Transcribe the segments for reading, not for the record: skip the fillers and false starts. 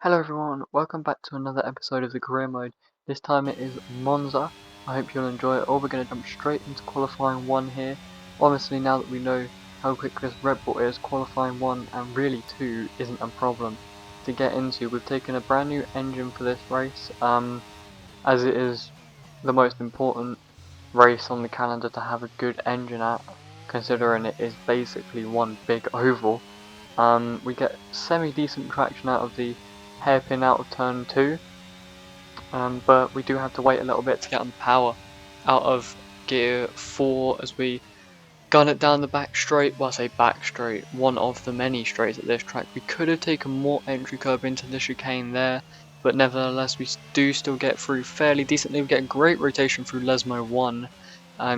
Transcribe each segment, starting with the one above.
Hello everyone, welcome back to another episode of the career mode. This time it is Monza. I hope you'll enjoy it. We're going to jump straight into qualifying 1 here. Honestly, now that we know how quick this Red Bull is, qualifying 1 and really 2 isn't a problem to get into. We've taken a brand new engine for this race, as it is the most important race on the calendar to have a good engine at, considering it is basically one big oval. We get semi-decent traction out of the hairpin out of turn 2, but we do have to wait a little bit to get on power out of gear 4 as we gun it down the back straight. Well, I say back straight, one of the many straights at this track. We could have taken more entry curb into the chicane there, but nevertheless we do still get through fairly decently. We get a great rotation through Lesmo 1.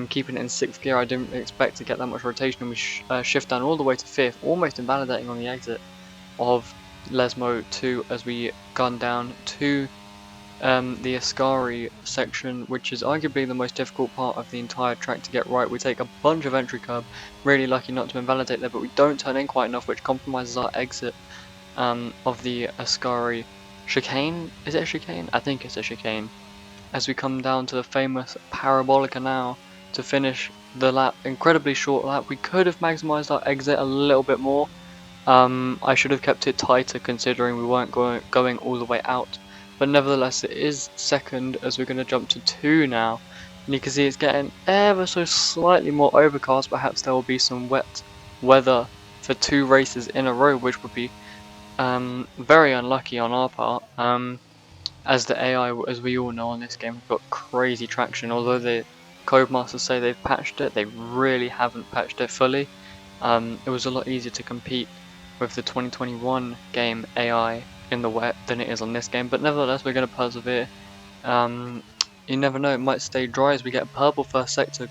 Keeping it in 6th gear, I didn't expect to get that much rotation, and we shift down all the way to 5th, almost invalidating on the exit of Lesmo 2 as we gun down to the Ascari section, which is arguably the most difficult part of the entire track to get right. We take a bunch of entry curb, really lucky not to invalidate there, but we don't turn in quite enough, which compromises our exit of the Ascari chicane. Is it a chicane? I think it's a chicane. As we come down to the famous Parabolica now to finish the lap, incredibly short lap. We could have maximised our exit a little bit more. I should have kept it tighter considering we weren't going all the way out, but nevertheless it is second as we're going to jump to 2 now, and you can see it's getting ever so slightly more overcast. Perhaps there will be some wet weather for 2 races in a row, which would be very unlucky on our part, as the AI, as we all know on this game, have got crazy traction. Although the Codemasters say they've patched it, they really haven't patched it fully. It was a lot easier to compete with the 2021 game AI in the wet than it is on this game, but nevertheless we're going to persevere. You never know, it might stay dry as we get a purple first sector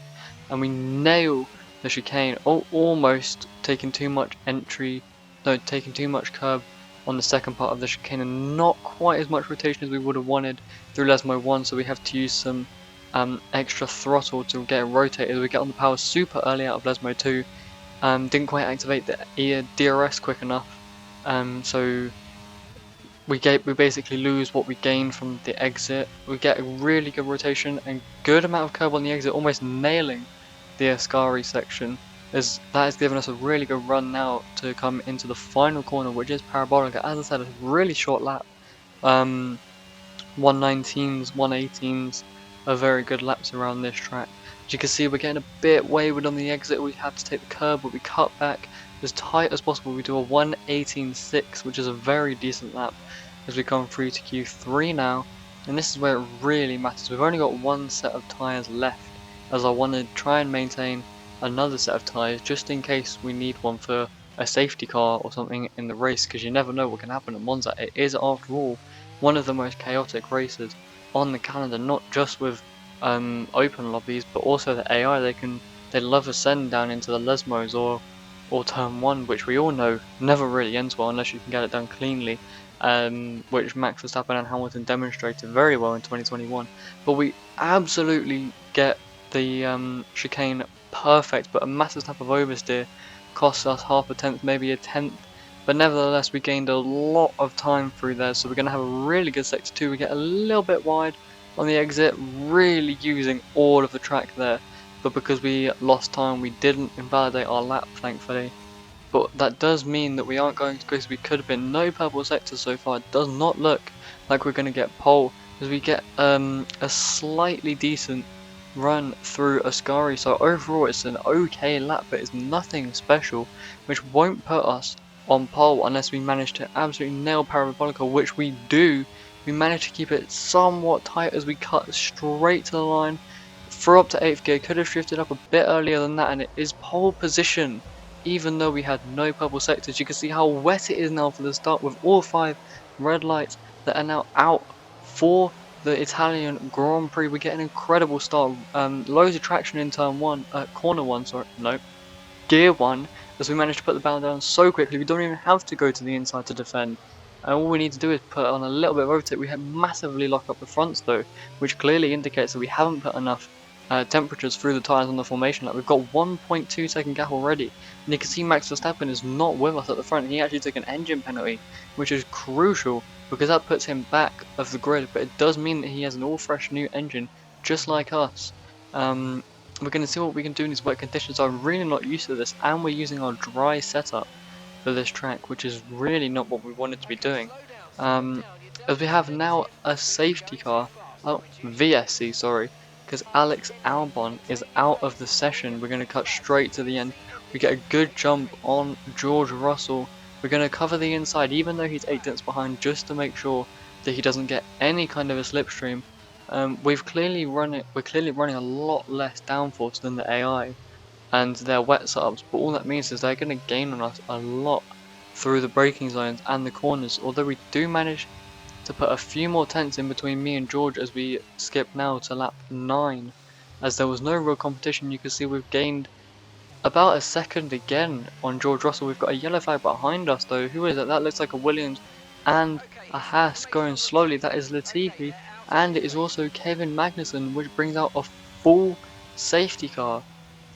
and we nail the chicane. Almost taking too much taking too much curb on the second part of the chicane, and not quite as much rotation as we would have wanted through Lesmo 1, so we have to use some extra throttle to get it rotated. We get on the power super early out of Lesmo 2. Didn't quite activate the DRS quick enough, so we basically lose what we gained from the exit. We get a really good rotation and good amount of curb on the exit, almost nailing the Ascari section, as that has given us a really good run now to come into the final corner, which is Parabolica. As I said, a really short lap. 119s, 118s are very good laps around this track. As you can see, we're getting a bit wayward on the exit. We have to take the curb, but we cut back as tight as possible. We do a 118.6, which is a very decent lap as we come through to Q3 now. And this is where it really matters. We've only got one set of tyres left, as I want to try and maintain another set of tyres just in case we need one for a safety car or something in the race, because you never know what can happen at Monza. It is, after all, one of the most chaotic races on the calendar, not just with open lobbies, but also the AI. They love ascend down into the Lesmos or turn 1, which we all know never really ends well unless you can get it done cleanly, which Max Verstappen and Hamilton demonstrated very well in 2021. But we absolutely get the chicane perfect, but a massive step of oversteer costs us half a tenth, maybe a tenth. But nevertheless, we gained a lot of time through there, so we're going to have a really good sector 2. We get a little bit wide on the exit, really using all of the track there. But because we lost time, we didn't invalidate our lap, thankfully. But that does mean that we aren't going to, because we could have been no purple sectors so far. It does not look like we're going to get pole, as we get a slightly decent run through Ascari. So overall it's an okay lap, but it's nothing special, which won't put us on pole unless we manage to absolutely nail Parabolica, which we do. We manage to keep it somewhat tight as we cut straight to the line, throw up to 8th gear. Could have shifted up a bit earlier than that, and it is pole position even though we had no purple sectors. You can see how wet it is now for the start, with all 5 red lights that are now out for the Italian Grand Prix. We get an incredible start, loads of traction in turn 1, corner 1, sorry, no, gear 1, as we managed to put the barrel down so quickly. We don't even have to go to the inside to defend, and all we need to do is put on a little bit of rotate. We have massively locked up the fronts though, which clearly indicates that we haven't put enough temperatures through the tyres on the formation lap. We've got 1.2 second gap already, and you can see Max Verstappen is not with us at the front. He actually took an engine penalty, which is crucial because that puts him back of the grid, but it does mean that he has an all fresh new engine, just like us. We're going to see what we can do in these wet conditions. I'm really not used to this, and we're using our dry setup for this track, which is really not what we wanted to be doing. As we have now a safety car, oh, VSC, sorry, because Alex Albon is out of the session. We're going to cut straight to the end. We get a good jump on George Russell. We're going to cover the inside, even though he's 8 tenths behind, just to make sure that he doesn't get any kind of a slipstream. We're clearly running a lot less downforce than the AI and their wet setups, but all that means is they're going to gain on us a lot through the braking zones and the corners, although we do manage to put a few more tenths in between me and George as we skip now to lap 9. As there was no real competition, you can see we've gained about a second again on George Russell. We've got a yellow flag behind us though. Who is it? That looks like a Williams and a Haas going slowly. That is Latifi, and it is also Kevin Magnussen, which brings out a full safety car.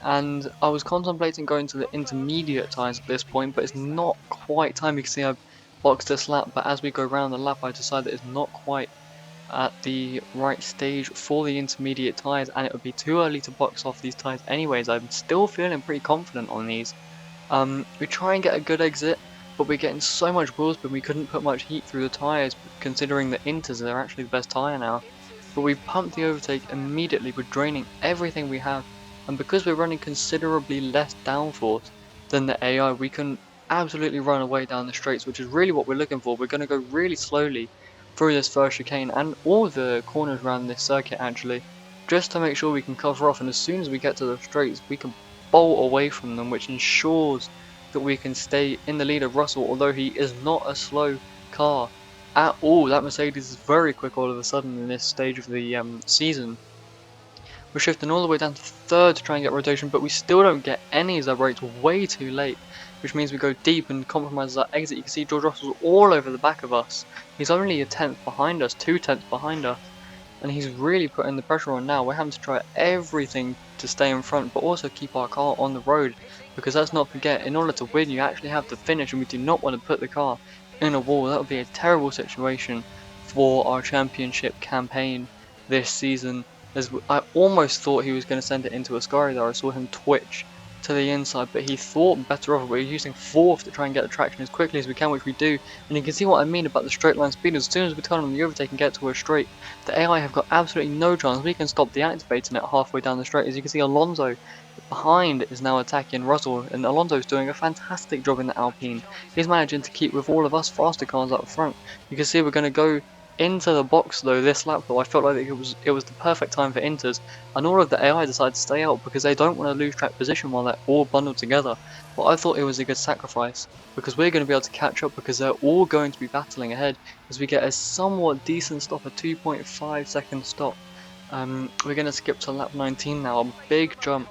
And I was contemplating going to the intermediate tyres at this point, but it's not quite time. You can see I've boxed this lap, but as we go around the lap I decide that it's not quite at the right stage for the intermediate tyres, and it would be too early to box off these tyres anyways. I'm still feeling pretty confident on these. We try and get a good exit, but we're getting so much wheel spin we couldn't put much heat through the tyres, considering the Inters are actually the best tyre now. But we pumped the overtake immediately, we're draining everything we have, and because we're running considerably less downforce than the AI, we can absolutely run away down the straights, which is really what we're looking for. We're going to go really slowly through this first chicane and all the corners around this circuit actually, just to make sure we can cover off, and as soon as we get to the straights we can bolt away from them, which ensures that we can stay in the lead of Russell, although he is not a slow car at all. That Mercedes is very quick all of a sudden in this stage of the season. We're shifting all the way down to third to try and get rotation, but we still don't get any as our brake's way too late, which means we go deep and compromises our exit. You can see George Russell's all over the back of us. He's only a tenth behind us, 2 tenths behind us, and he's really putting the pressure on now. We're having to try everything to stay in front, but also keep our car on the road, because let's not forget, in order to win you actually have to finish, and we do not want to put the car in a wall. That would be a terrible situation for our championship campaign this season. As I almost thought he was going to send it into a Ascari there. I saw him twitch to the inside, but he thought better of it. We're using fourth to try and get the traction as quickly as we can, which we do, and you can see what I mean about the straight line speed. As soon as we turn on the overtake and get to a straight, the AI have got absolutely no chance. We can stop deactivating it halfway down the straight. As you can see, Alonso behind is now attacking Russell, and Alonso's doing a fantastic job in the Alpine. He's managing to keep with all of us faster cars up front. You can see we're going to go into the box though this lap though. I felt like it was the perfect time for Inters, and all of the AI decided to stay out because they don't want to lose track position while they're all bundled together. But I thought it was a good sacrifice because we're going to be able to catch up, because they're all going to be battling ahead as we get a somewhat decent stop, a 2.5 second stop. We're going to skip to lap 19 now, a big jump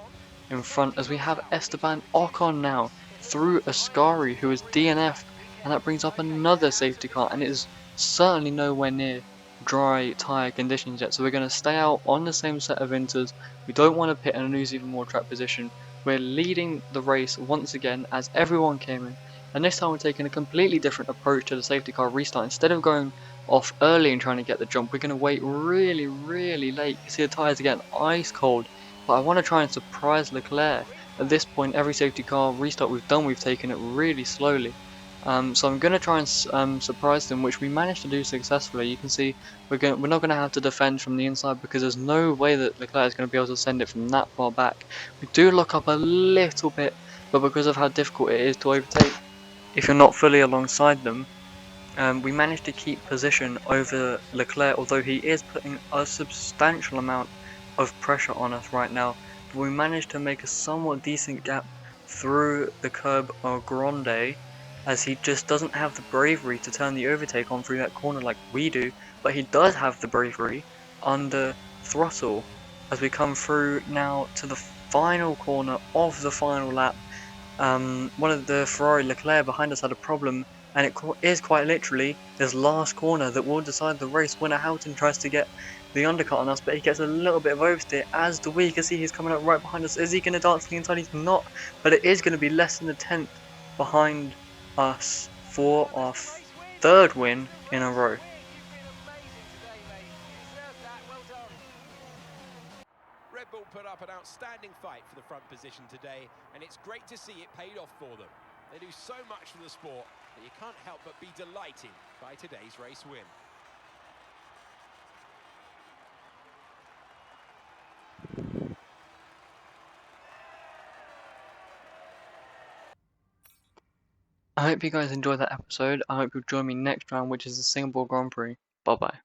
in front as we have Esteban Ocon now through Ascari, who is DNF'd, and that brings up another safety car, and it is certainly nowhere near dry tyre conditions yet, so we're going to stay out on the same set of Inters. We don't want to pit and lose even more track position. We're leading the race once again as everyone came in, and this time we're taking a completely different approach to the safety car restart. Instead of going off early and trying to get the jump, we're going to wait really late. You see the tyres are getting ice cold, but I want to try and surprise Leclerc. At this point, every safety car restart we've done, we've taken it really slowly. So I'm going to try and surprise them, which we managed to do successfully. You can see we're not going to have to defend from the inside because there's no way that Leclerc is going to be able to send it from that far back. We do lock up a little bit, but because of how difficult it is to overtake if you're not fully alongside them, we managed to keep position over Leclerc, although he is putting a substantial amount of pressure on us right now. But we managed to make a somewhat decent gap through the curb or Grande, as he just doesn't have the bravery to turn the overtake on through that corner like we do, but he does have the bravery under throttle as we come through now to the final corner of the final lap. One of the Ferrari Leclerc behind us had a problem and it is quite literally this last corner that will decide the race. Winner Houghton tries to get the undercut on us, but he gets a little bit of oversteer as the we can see he's coming up right behind us. Is he going to dance to the inside? He's not, but it is going to be less than a tenth behind us for our third win in a row. Red Bull put up an outstanding fight for the front position today, and it's great to see it paid off for them. They do so much for the sport that you can't help but be delighted by today's race win. I hope you guys enjoyed that episode. I hope you'll join me next round, which is the Singapore Grand Prix. Bye bye.